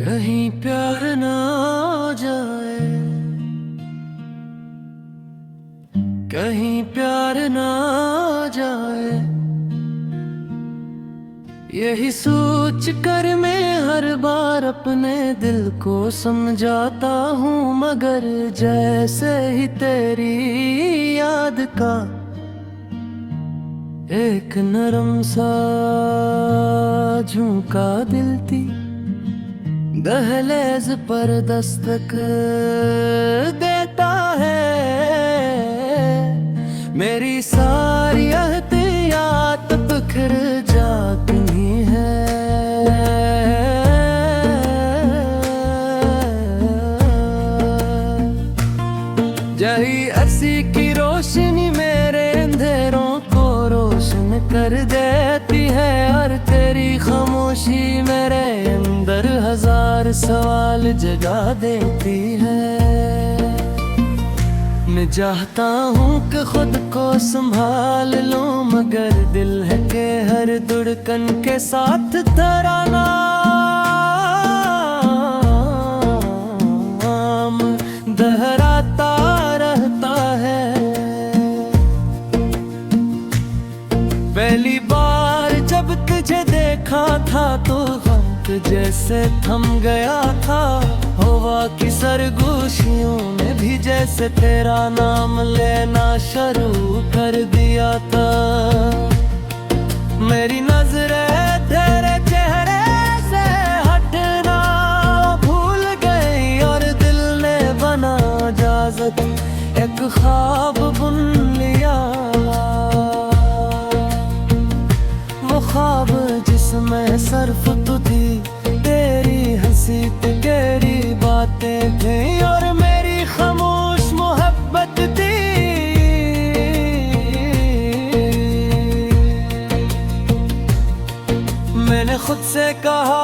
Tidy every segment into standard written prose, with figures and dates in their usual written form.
कहीं प्यार ना जाए, कहीं प्यार ना जाए, यही सोच कर मैं हर बार अपने दिल को समझाता हूँ। मगर जैसे ही तेरी याद का एक नरम सा झुमका दिल थी दहलीज पर दस्तक देता है। मेरी सारी एहतियात बिखर जाती है। जही अस्सी की रोशनी मेरे अंधेरों को रोशन कर देती है, और तेरी खामोशी मेरे अंदर हजार सवाल जगा देती है। मैं चाहता हूँ कि खुद को संभाल लूं, मगर दिल है कि हर धड़कन के साथ तराना दोहराता रहता है। पहली बार जब तुझे देखा था तो वक्त जैसे थम गया था। हवा की सरगोशियों ने भी जैसे तेरा नाम लेना शुरू कर दिया था। मेरी नजरें तेरे चेहरे से हटना भूल गई, और दिल ने बना इजाजत एक ख्वाब बुन लिया। वो ख्वाब जिसमें सर्फ तो थी तेरी हंसी तेरी बातें थी, और मेरी खामोश मोहब्बत थी। मैंने खुद से कहा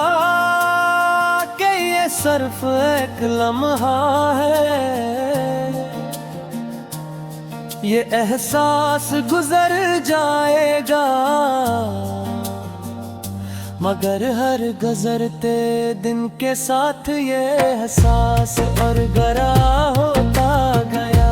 कि ये सिर्फ एक लम्हा है, ये एहसास गुजर जाएगा। मगर हर गुजरते दिन के साथ ये एहसास और गहरा होता गया।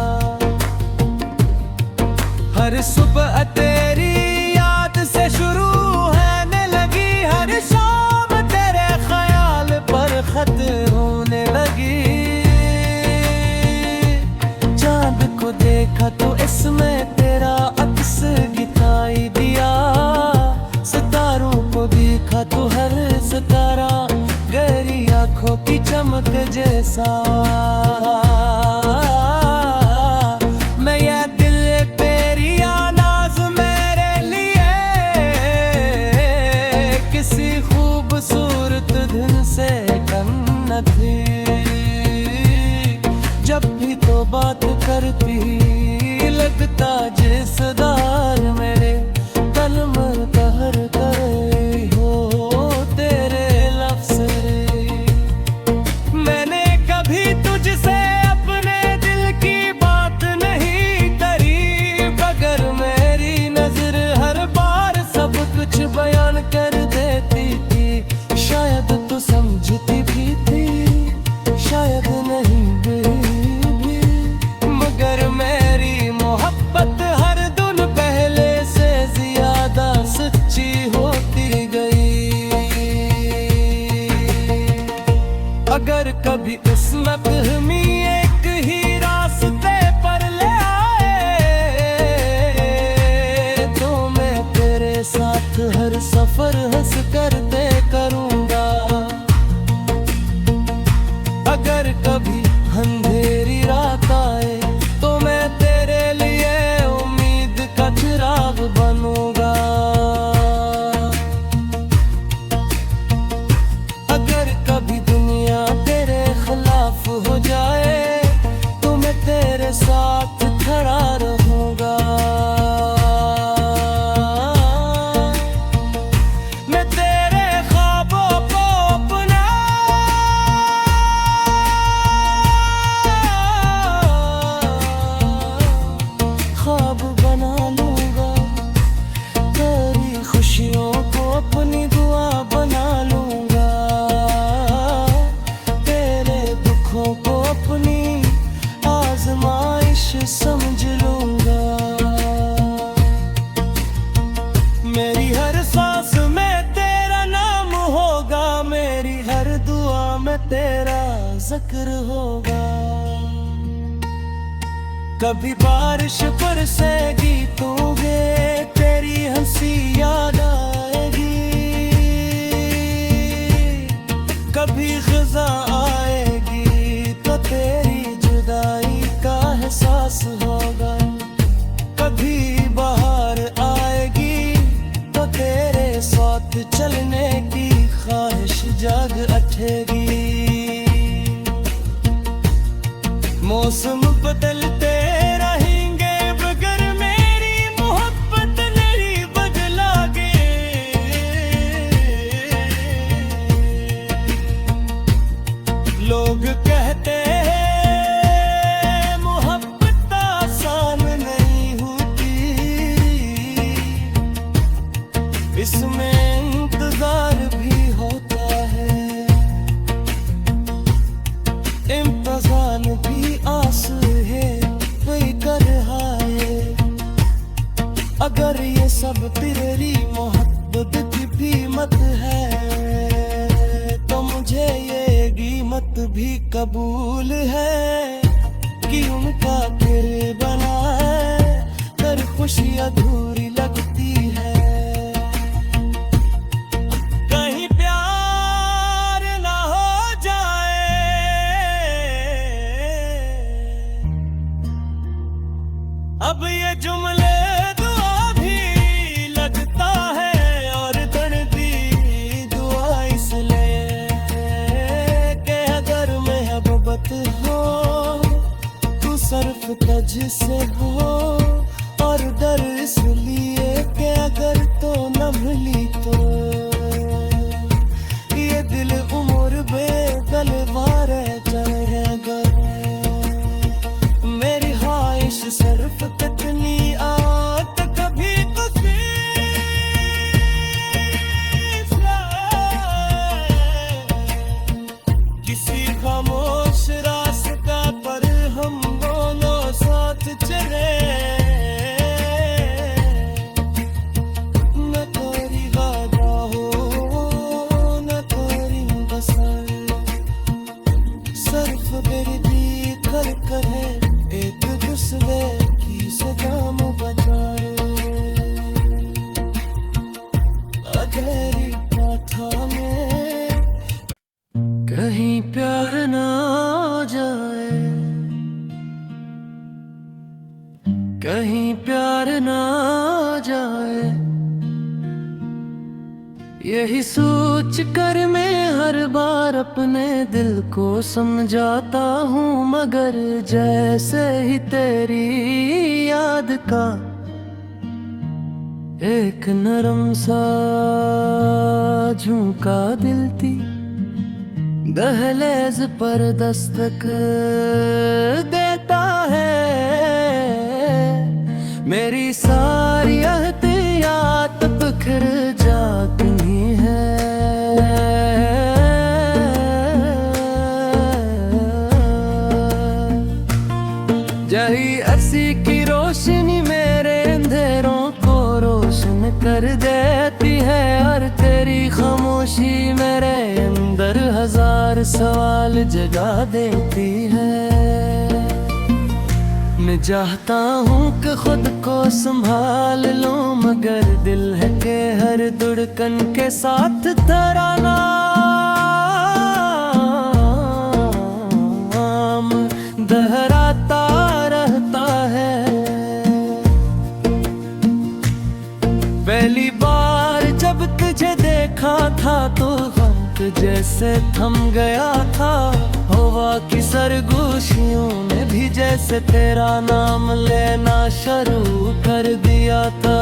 हर सुबह तेरी याद से शुरू होने लगी, हर शाम तेरे ख्याल पर खत होने लगी। चांद को देखा तो इसमें तेरा अक्स दिखाई दिया, सितारों को देखा तो हर सितारा गहरी आंखों की चमक जैसा। मैं ये दिल तेरी आनाज़ मेरे लिए किसी खूबसूरत दिन से कम न थी। जब भी तो बात करती लगता जिसदार मेरे कलम कहर करे हो तेरे लफ्ज़ रे। मैंने कभी तुझसे अपने दिल की बात नहीं करी, मगर मेरी नजर हर बार सब कुछ बयान कर देती थी। शायद तू समझती भी थी, शायद नहीं भी, मगर मेरी मोहब्बत हर दिन पहले से ज्यादा सच्ची होती गई। अगर कभी किस्मत हमें एक ही रास्ते पर ले आए, तो मैं तेरे साथ हर सफर हंस कर तय करूंगा। अगर कभी अंधेरी रात आए तो मैं तेरे लिए उम्मीद का चिराग बनूंगा। अगर कभी दुनिया तेरे खिलाफ हो जाए में तेरा जिक्र होगा। कभी बारिश बरसेगी तूगे तेरी हंसी याद आएगी, कभी ख़ज़ा आएगी तो तेरी जुदाई का एहसास होगा, कभी बाहर आएगी तो तेरे साथ चलने की ख्वाहिश जाग उठेगी। मौसम बदलते रहेंगे मगर मेरी मोहब्बत नहीं बदलागे। लोग कहते हैं मोहब्बत आसान नहीं होती, इसमें इंतजार भी होता है, इम्तिहान भी आस है कोई कर है। अगर ये सब तेरी मोहब्बत की कीमत है तो मुझे ये कीमत भी कबूल है कि उनका तेरे बना है कर खुशी अधूरी लगती है। कहीं प्यार ना हो जाए, अब ये जुमले दुआ भी लगता है, और दर्दी दुआ इसलिए कि अगर मोहब्बत हो तू सर्फ तज से हो, और डर इसलिए कि अगर तो न भली तो ये दिल उम्र बेगलवार जाएगा। मेरी ख्वाहिश सिर्फ कितनी आत कभी किसी खामोश रास्ता पर हम दोनों साथ चले, न कोई वादा हो न कोई बसर, सिर्फ बेरी कर करे एक दूसरे की सजाम बचाए। अधेरी गाथा में कहीं प्यार ना जाए, कहीं प्यार ना जाए, यही सोच कर मैं हर बार अपने दिल को समझाता हूँ, मगर जैसे ही तेरी याद का एक नरम सा झुका दिल थी दहलीज पर दस्तक देता है, मेरी सारी एहतियात बिखर जाती है। जही अर्सी की रोशनी मेरे अंधेरों को रोशन कर देती है, और तेरी खामोशी मेरे अंदर हजार सवाल जगा देती है। मैं चाहता हूँ कि खुद को संभाल लूं, मगर दिल है कि हर धड़कन के साथ तेरा नाम दोहराता रहता है। पहली बार जब तुझे देखा था तो वक्त जैसे थम गया था, हवा की सरगोशियों ने भी जैसे तेरा नाम लेना शुरू कर दिया था।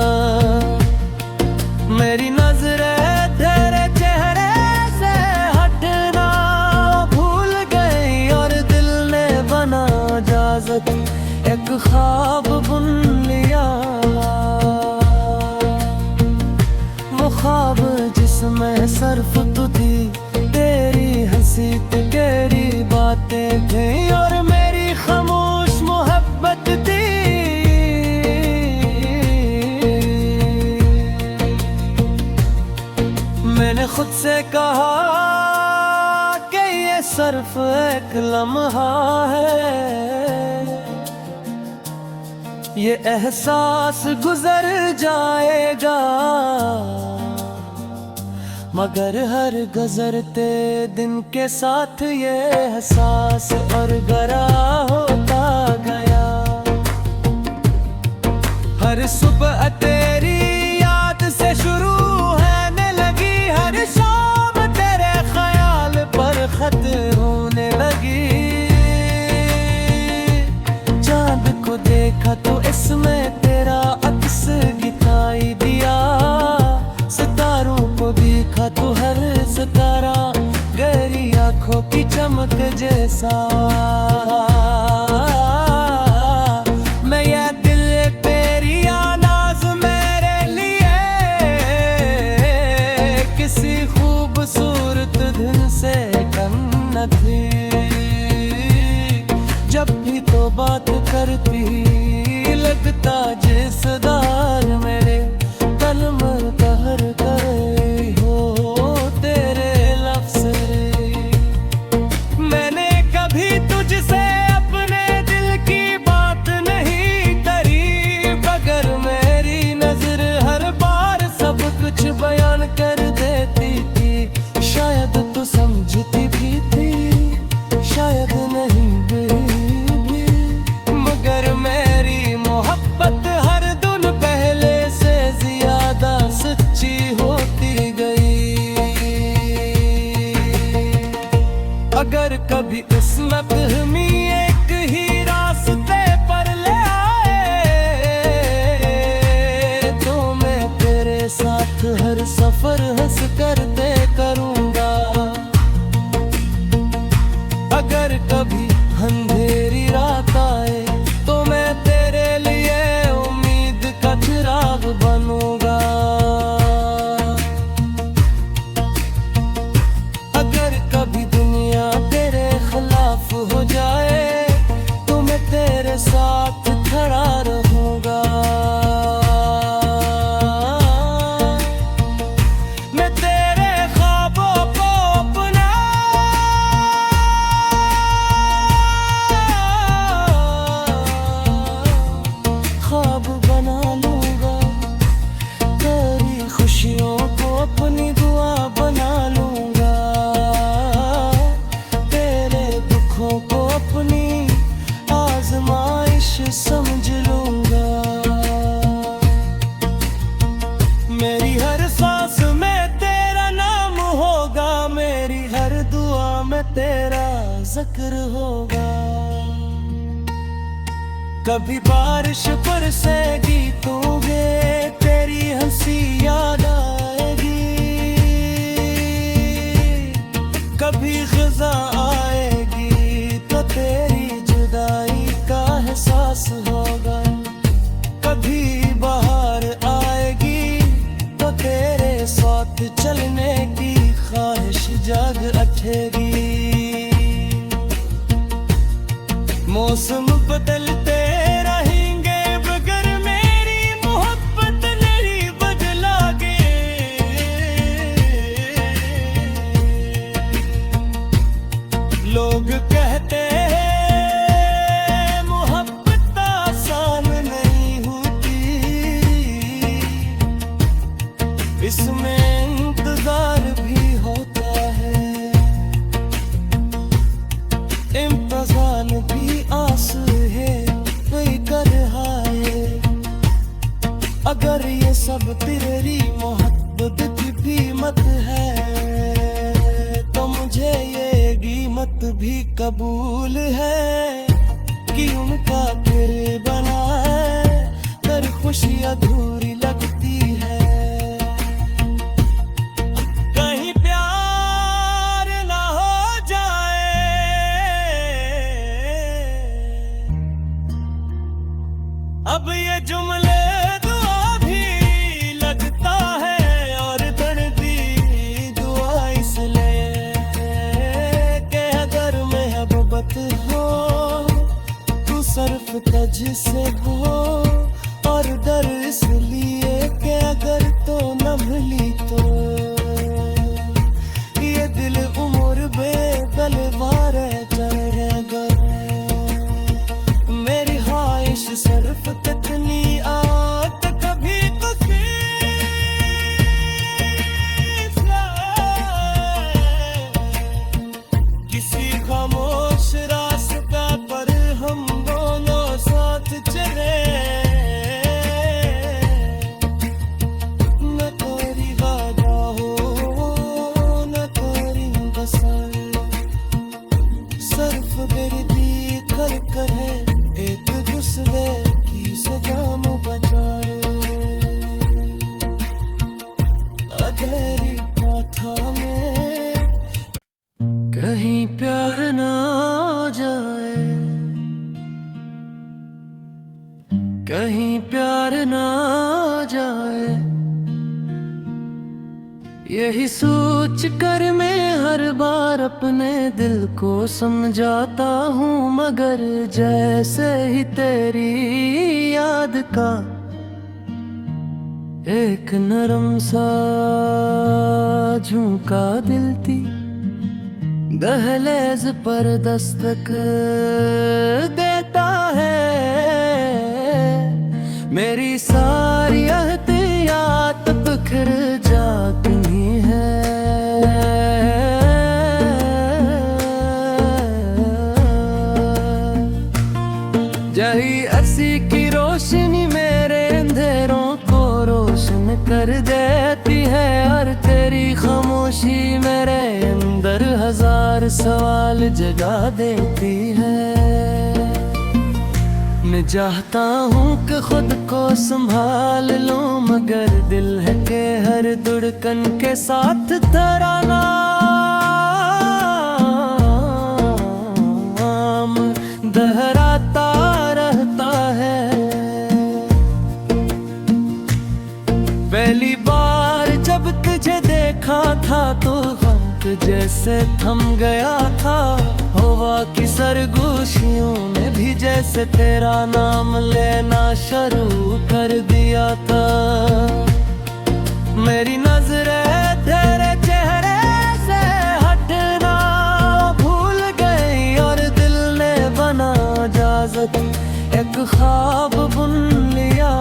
मेरी नजरें तेरे चेहरे से हटना भूल गई, और दिल ने बना इजाजत एक ख्वाब बुन लिया। वो ख्वाब जिसमें सिर्फ तू थी, तेरी हंसी तेरी बातें थी, और मेरी खामोश मोहब्बत थी। मैंने खुद से कहा कि ये सिर्फ एक लम्हा है, ये एहसास गुजर जाएगा, मगर हर गुजरते दिन के साथ ये एहसास और गहरा होता गया। हर सुबह तेरी याद से शुरू होने लगी, हर शाम तेरे ख्याल पर खत होने लगी। चांद को देखा तो इसमें तेरा अक्स दिखाई दिया, सितारों को देखा तो हर सितारा गहरी आंखों की चमक जैसा। मैं ये दिल तेरी आनाज़ मेरे लिए किसी खूबसूरत दिन से कम न थी। जब भी तो बात करती लगता जिसदार मेरे कलम कहर करे हो तेरे लफ्ज़ रे। मैंने कभी तुझसे अपने दिल की बात नहीं करी, मगर मेरी नजर हर बार सब कुछ बयान कर देती थी। शायद तू समझती भी थी, शायद नहीं भी, मगर मेरी मोहब्बत हर दिन पहले से ज्यादा सच्ची होती गई। अगर कभी किस्मत हमें एक ही रास्ते पर ले आए, तो मैं तेरे साथ हर सफर हंस कर तय करूंगा। अगर कभी अंधेरी रात आए तो मैं तेरे लिए उम्मीद का चिराग बनूंगा। अगर कभी दुनिया तेरे खिलाफ हो जाए तो मैं तेरे साथ खड़ा रहूंगा। मैं तेरे ख्वाबों को अपना ख्वाब बना लूंगा, तेरी खुशियों को अपनी दुआ बना लूंगा, तेरे दुखों को अपनी आजमाइश समझ लूंगा। मेरी हर सांस में तेरा नाम होगा, मेरी हर दुआ में तेरा जिक्र होगा। कभी बारिश बरसेगी तूगे तेरी हंसी याद आएगी, कभी खज़ा आएगी तो तेरी जुदाई का एहसास होगा, कभी बाहर आएगी तो तेरे साथ चलने की ख्वाहिश जाग उठेगी। मौसम बदलते रहेंगे मगर मेरी मोहब्बत नहीं बदलागे। लोग कहते हैं मोहब्बत आसान नहीं होती, इसमें इंतजार भी होता है, इम्तिहान भी आस है कोई कर हाय। अगर ये सब तेरी मोहब्बत की कीमत है तो मुझे ये कीमत भी कबूल है कि उनका फिर बना है कर खुशी अधूरी लगती है। कहीं प्यार ना हो जाए अब ये जुमले दुआ भी लगता है, और दर्दी दुआ इसलिए कि अगर मोहब्बत हो तू सिर्फ तुझसे हो, और डर इसलिए कि अगर तो न मिली तो ये दिल उम्र बेगलवा किसी खामोश रास्ता पर हम दोनों साथ चले, न कोई वादा हो न कोई बसर, सिर्फ गिरदी कर कर है एक दूसरे की सजाम बचाए। अंधेरी माथा में कहीं प्यार ना जाए, कहीं प्यार ना जाए, यही सोच कर मैं हर बार अपने दिल को समझाता हूँ, मगर जैसे ही तेरी याद का एक नरम सा झुका दिल थी, दहलीज पर दस्तक देता है। मेरी सारी एहतियात बिखर जाती है, जही अर्सी की रोशनी मेरे अंधेरों को रोशन कर देती है, और तेरी खामोशी मेरे अंदर हजार सवाल जगा देती है। मैं चाहता हूँ कि खुद को संभाल लूं, मगर दिल है के हर धड़कन के साथ तराना दोहराता रहता है। पहली बार जब तुझे देखा था तो वक्त जैसे थम गया था, हवा की सरगोशियों ने भी जैसे तेरा नाम लेना शुरू कर दिया था। मेरी नजरें तेरे चेहरे से हटना भूल गई, और दिल ने बना इजाजत एक ख्वाब बुन लिया,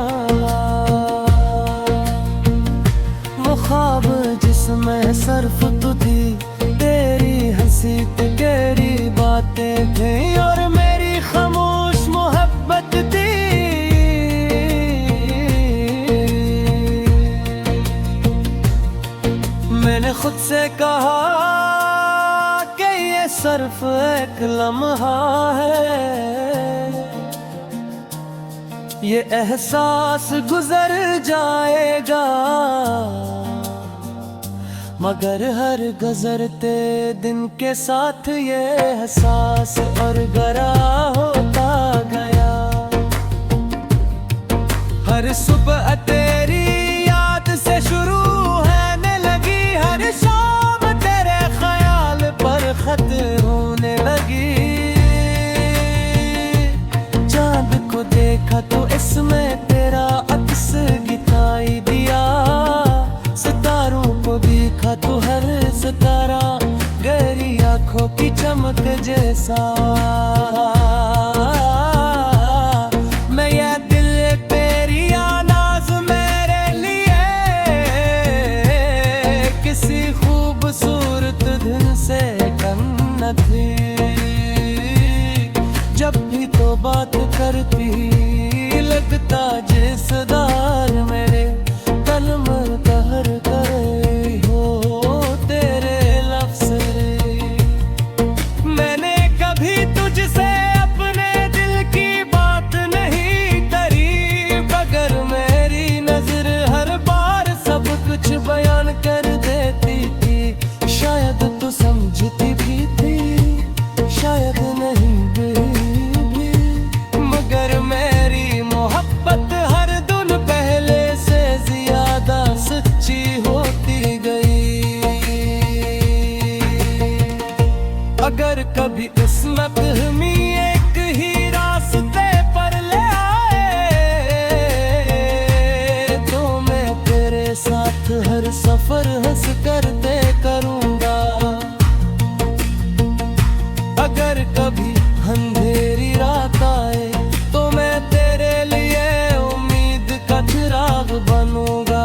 वो ख्वाब जिसमें सिर्फ तू थी, तेरी हंसी तेरी बातें थी, और मेरी खामोश मोहब्बत थी। मैंने खुद से कहा कि ये सिर्फ एक लम्हा है, ये एहसास गुजर जाएगा, मगर हर गुजरते दिन के साथ ये एहसास और गहरा होता गया। हर सुबह तेरी याद से शुरू होने लगी, हर शाम तेरे ख्याल पर खत्म होने लगी। चांद को देखा तो इसमें तेरा अक्स दिखाई दिया, सितारों को देखा तो हर सितारा गहरी आंखों की चमक जैसा। मैं ये दिल तेरी आवाज़ मेरे लिए किसी खूबसूरत दिन से कम न थी, जब भी तो बात करती लगता जिसदार मेरे कलम कहर करे हो तेरे लफ्ज़ रे। मैंने कभी तुझसे अपने दिल की बात नहीं करी, मगर मेरी नजर हर बार सब कुछ बयान कर देती थी। शायद तू समझती भी थी, शायद नहीं भी, मगर मेरी मोहब्बत हर दिन पहले से ज्यादा सच्ची होती गई। अगर कभी किस्मत हमें एक ही रास्ते पर ले आए, तो मैं तेरे साथ हर सफर हंस कर तय करूंगा। अगर कभी अंधेरी रात आए तो मैं तेरे लिए उम्मीद का चिराग बनूंगा।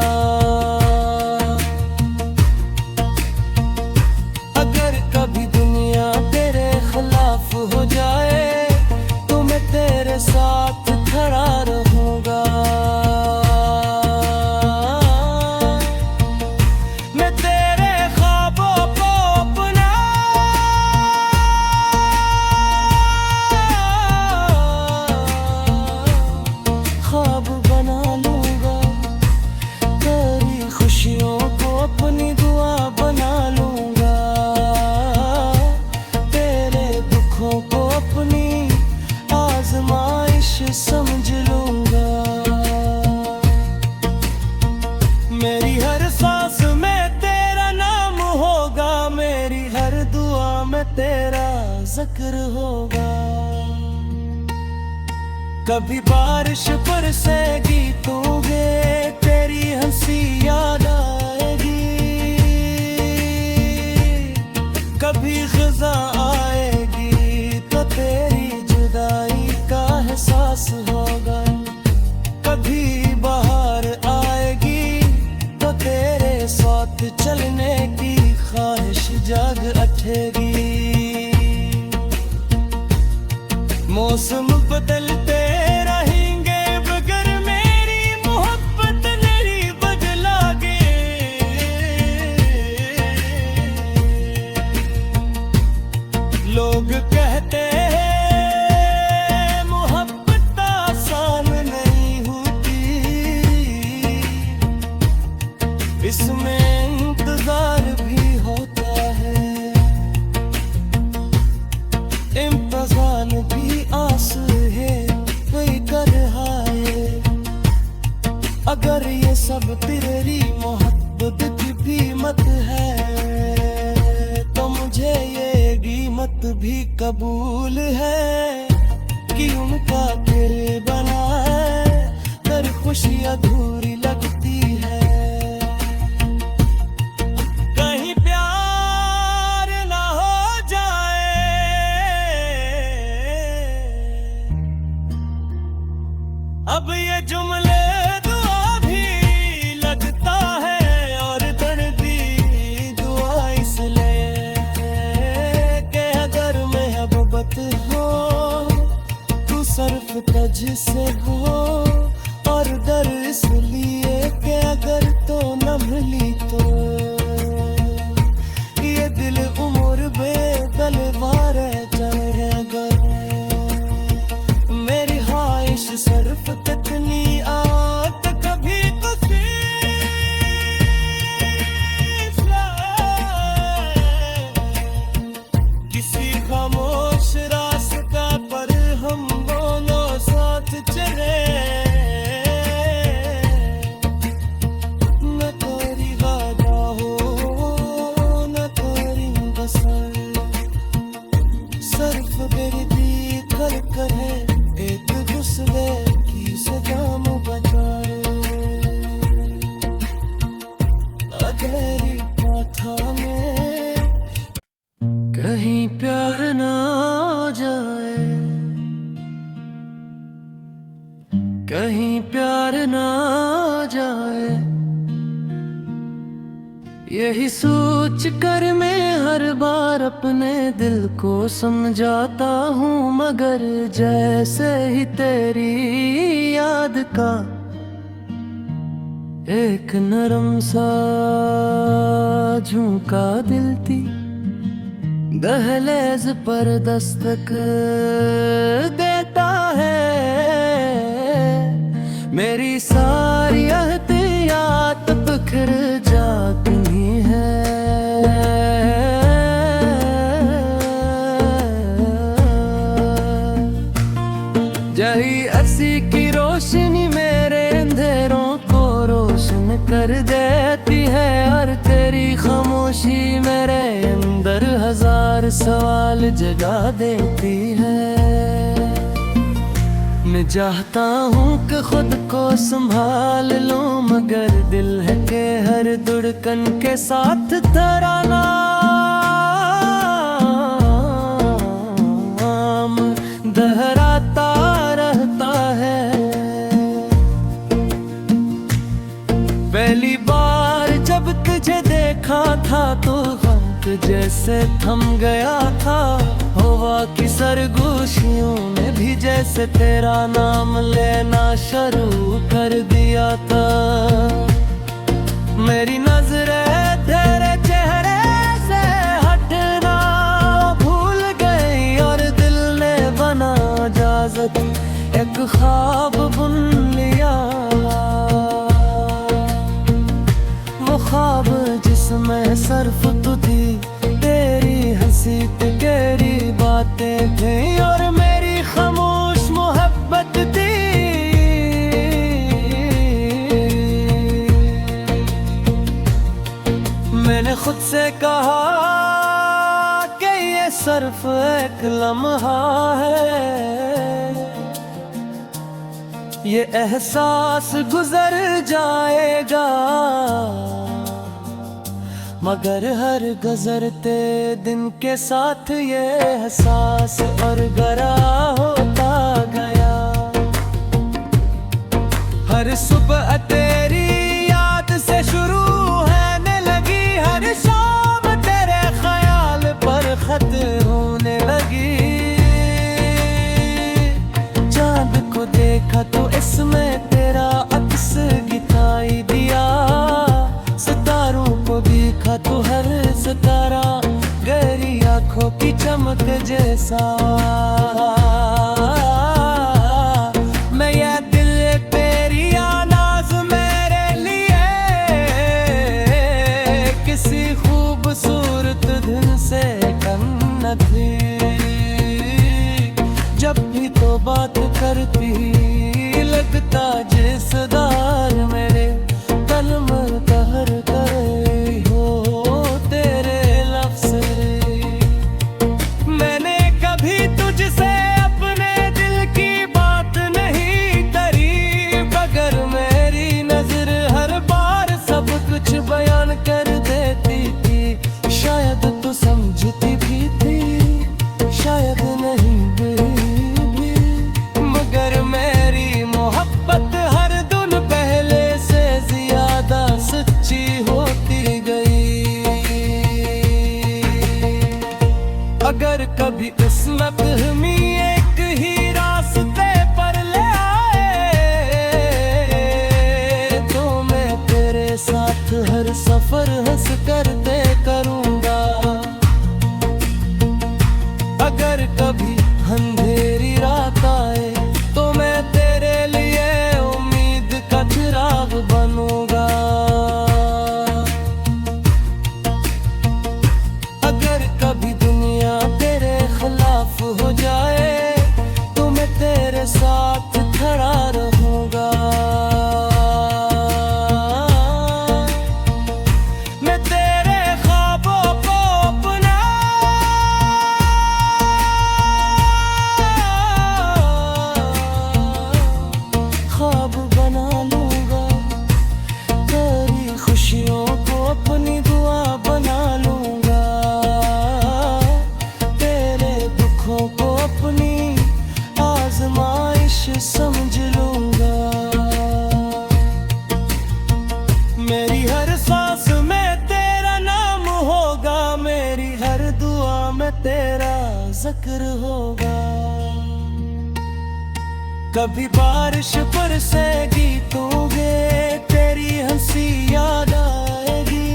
अगर कभी दुनिया पे में तेरा जिक्र होगा। कभी बारिश बरसेगी तो गे तेरी हंसी याद आएगी, कभी ख़ज़ा आएगी तो तेरी जुदाई का एहसास होगा, कभी बहार आएगी तो तेरे साथ चलने की ख्वाहिश जाग उठेगी। मौसम बदलते रहेंगे मगर मेरी मोहब्बत नहीं बदलागे। लोग कहते हैं मोहब्बत आसान नहीं होती, इसमें इंतजार भी होता है, इम्तिहान भी आस है वही कर रहा है। अगर ये सब तेरी मोहब्बत की कीमत है तो मुझे ये कीमत भी कबूल है कि उनका दिल बना है कर खुशी अधूरी लगती है। कहीं प्यार ना हो जाए अब ये जुमले दुआ भी लगता है, और दर्दी दुआ इसलिए कि अगर मोहब्बत हो तू सर्फ तज से हो, और डर इसलिए कि अगर तो न मिली तो ये दिल उम्र बेतलवार चढ़े। अगर मेरी ख्वाहिश सर्फ कितनी आत कभी तो किसी खामोश रास्ता पर हम दोनों साथ चले, न तेरी वादा हो न तेरी बसर, सर्फ बेर्दी कर है एक दूसरे की सजाम बचाए। अधेरी माथा में कहीं प्यार ना जाए, कहीं प्यार ना जाए, यही सोच कर मैं हर बार अपने दिल को समझाता हूँ, मगर जैसे ही तेरी याद का एक नरम सा झुमका दिल थी दहलीज पर दस्तक देता है, मेरी सारी एहतियात बिखर जाती है। यही अर्सी की रोशनी मेरे अंधेरों को रोशन कर देती है, और तेरी खामोशी मेरे अंदर हजार सवाल जगा देती है। मैं चाहता हूँ कि खुद को संभाल लूं, मगर दिल है कि हर धड़कन के साथ तराना दोहराता रहता है। पहली बार जब तुझे देखा था तो वक्त जैसे थम गया था, हवा की सरगोशियों ने भी जैसे तेरा नाम लेना शुरू कर दिया था। मेरी नजरें तेरे चेहरे से हटना भूल गई, और दिल ने बना इजाजत एक ख्वाब बुन लिया, वो ख्वाब जिसमें सर्फ तू थी, तेरी हंसी तेरी बातें थी, और मेरी खामोश मोहब्बत थी। मैंने खुद से कहा कि सिर्फ एक लम्हा है, ये एहसास गुजर जाएगा, मगर हर गुजरते दिन के साथ ये एहसास और गहरा होता गया। हर सुबह तेरी याद से शुरू होने लगी, हर शाम तेरे ख्याल पर खत होने लगी। चांद को देखा तो इसमें तेरा अक्स दिखाई दिया, सितारों को देखा तो हर सितारा गहरी आंखों की चमक जैसा। मैं ये दिल तेरी आवाज़ मेरे लिए किसी खूबसूरत दिन से कम न थी। जब भी तो बात करती लगता जिसदार मेरे तन में कहर करे हो तेरे लफ्ज़ रे। मैंने कभी तुझसे अपने दिल की बात नहीं करी, मगर मेरी नजर हर बार सब कुछ बयान कर देती थी। शायद तू समझती भी थी, शायद नहीं भी, मगर मेरी मोहब्बत हर दिन पहले से ज्यादा सच्ची होती गई। अगर कभी किस्मत हमें एक ही रास्ते पर ले आए, तो मैं तेरे साथ हर सफर हंस कर तय करूंगा। अगर कभी अंधेरी रात आए तो मैं तेरे लिए उम्मीद का चिराग बनूंगा। अगर कभी दुनिया तेरे खिलाफ हो जाए तो मैं तेरे साथ खड़ा रहूंगा। मैं तेरे ख्वाबों को अपना ख्वाब बना लूंगा, तेरी खुशियों को अपनी दुआ बना लूंगा, तेरे दुखों को अपनी आजमाइश समझ लूंगा। मेरी हर सांस में तेरा नाम होगा, मेरी हर दुआ में तेरा जिक्र होगा। कभी बारिश बरसेगी तूगे तेरी हंसी याद आएगी,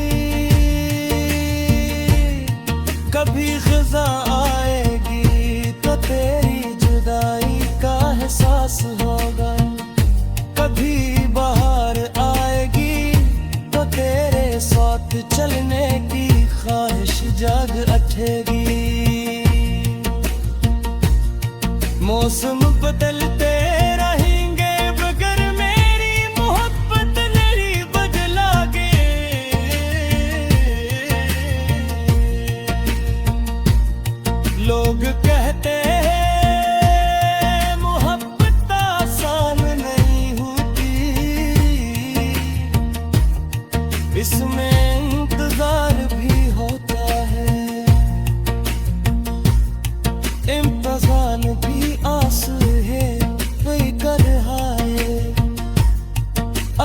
कभी खज़ा आएगी तो तेरी जुदाई का एहसास होगा, कभी बहार आएगी तो तेरे साथ चलने की ख्वाहिश जाग उठेगी। मौसम बदलते रहेंगे मगर मेरी मोहब्बत नहीं बदलागे। लोग कहते हैं मोहब्बत आसान नहीं होती, इसमें इंतजार भी होता है, इम्तिहान भी आस है वही कर रहा है।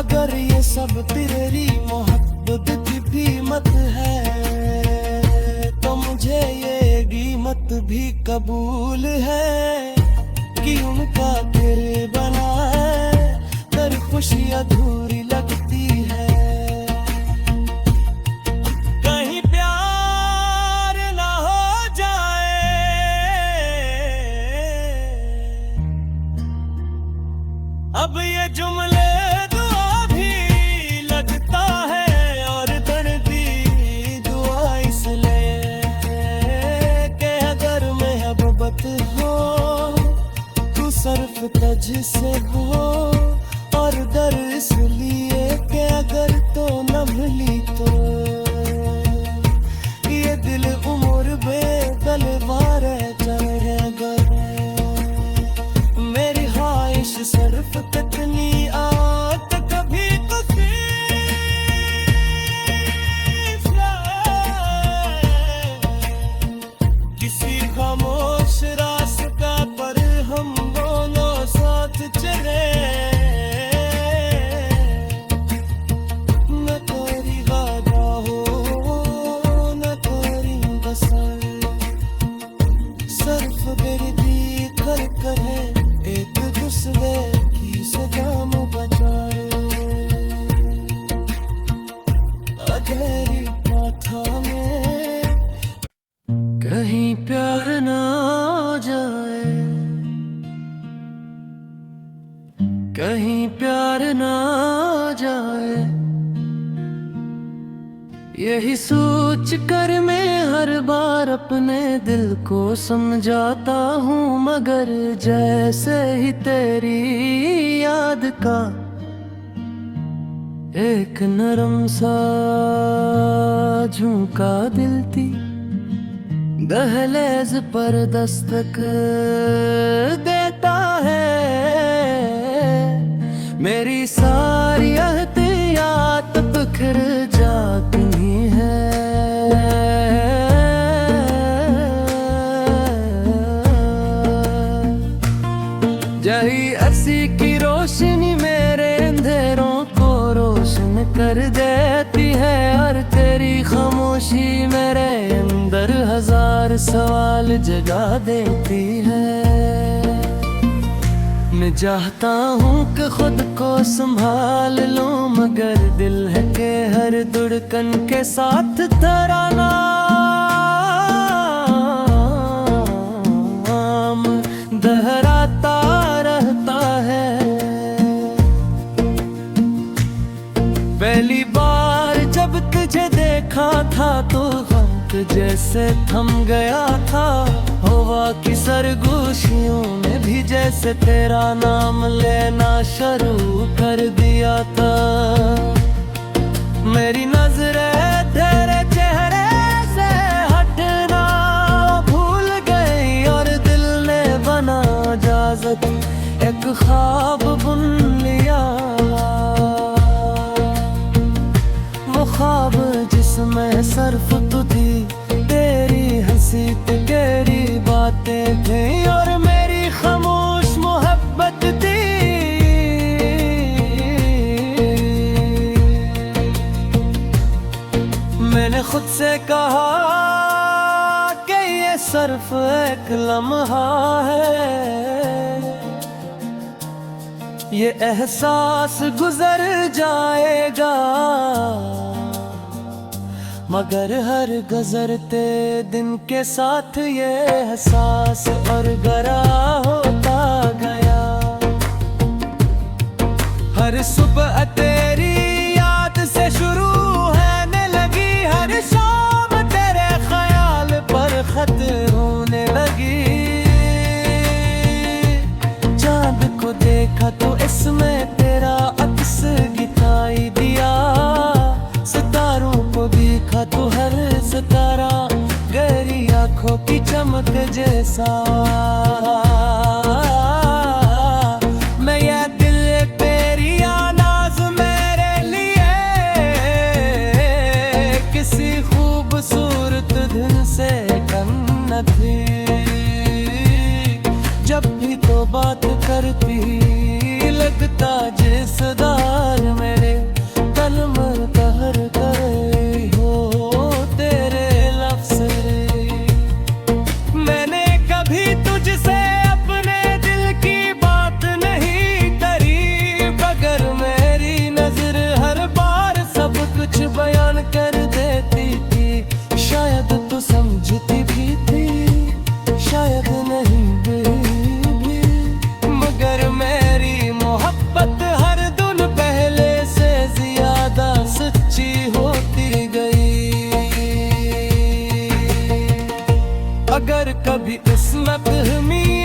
अगर ये सब तेरी मोहब्बत की कीमत है तो मुझे ये कीमत भी कबूल है कि उनका तेरे बना है कर खुशी अधूरी लगती है। कहीं प्यार ना हो जाए, अब ये जुमले दुआ भी लगता है और दर्दी दुआ इसलिए कि अगर मोहब्बत हो तू सिर्फ तुझ से हो, और डर इसलिए कि अगर तो न मिली तो ये दिल उम्र बेदल कोई खामोश रास्ता पर हम दोनों साथ चले, न कोई वादा हो न कोई बसर, सिर्फ गिरती कर है एक दूसरे की सजाम बचाए, अधेरी माथा में कहीं प्यार ना जाए, कहीं प्यार ना जाए, यही सोच कर मैं हर बार अपने दिल को समझाता हूँ, मगर जैसे ही तेरी याद का एक नरम सा झुका दिल थी, दहलीज पर दस्तक देता है, मेरी सारी एहतियात बिखर जाती है। जही अर्सी की रोशनी मेरे अंधेरों को रोशन कर देती है, और तेरी खामोशी मेरे अंदर हजार सवाल जगा देती है। मैं चाहता हूँ कि खुद को संभाल लूं, मगर दिल है कि हर धड़कन के साथ तेरा नाम दोहराता रहता है। पहली बार जब तुझे देखा था तो वक्त जैसे थम गया था, हवा की सरगोशियों ने भी जैसे तेरा नाम लेना शुरू कर दिया था। मेरी नजरें तेरे चेहरे से हटना भूल गई, और दिल ने बना इजाजत एक ख्वाब बुन लिया, वो ख्वाब जिसमें सिर्फ तू थी, तेरी हंसी तेरी बातें थी, और मेरी खामोश मोहब्बत थी। मैंने खुद से कहा कि ये सिर्फ एक लम्हा है, ये एहसास गुजर जाएगा, मगर हर गुजरते दिन के साथ ये एहसास और गहरा होता गया। हर सुबह तेरी याद से शुरू होने लगी, हर शाम तेरे ख्याल पर खत होने लगी। चांद को देखा तो इसमें तेरा अक्स दिखाई दिया, सितारों को देखा तो हर सितारा गहरी आंखों की चमक जैसा। मैं ये दिल तेरी आनाज़ मेरे लिए किसी खूबसूरत दिन से कम न थी, जब भी तो बात करती लगता जिस दार मेरे कलम कहर करे हो तेरे लफ्ज़। मैंने कभी तुझसे अपने दिल की बात नहीं करी, मगर मेरी नजर हर बार सब कुछ बयान कर देती थी। शायद तू समझती भी थी, शायद नहीं भी, मगर मेरी मोहब्बत हर दिन पहले से ज्यादा सच्ची होती गई। अगर कभी किस्मत में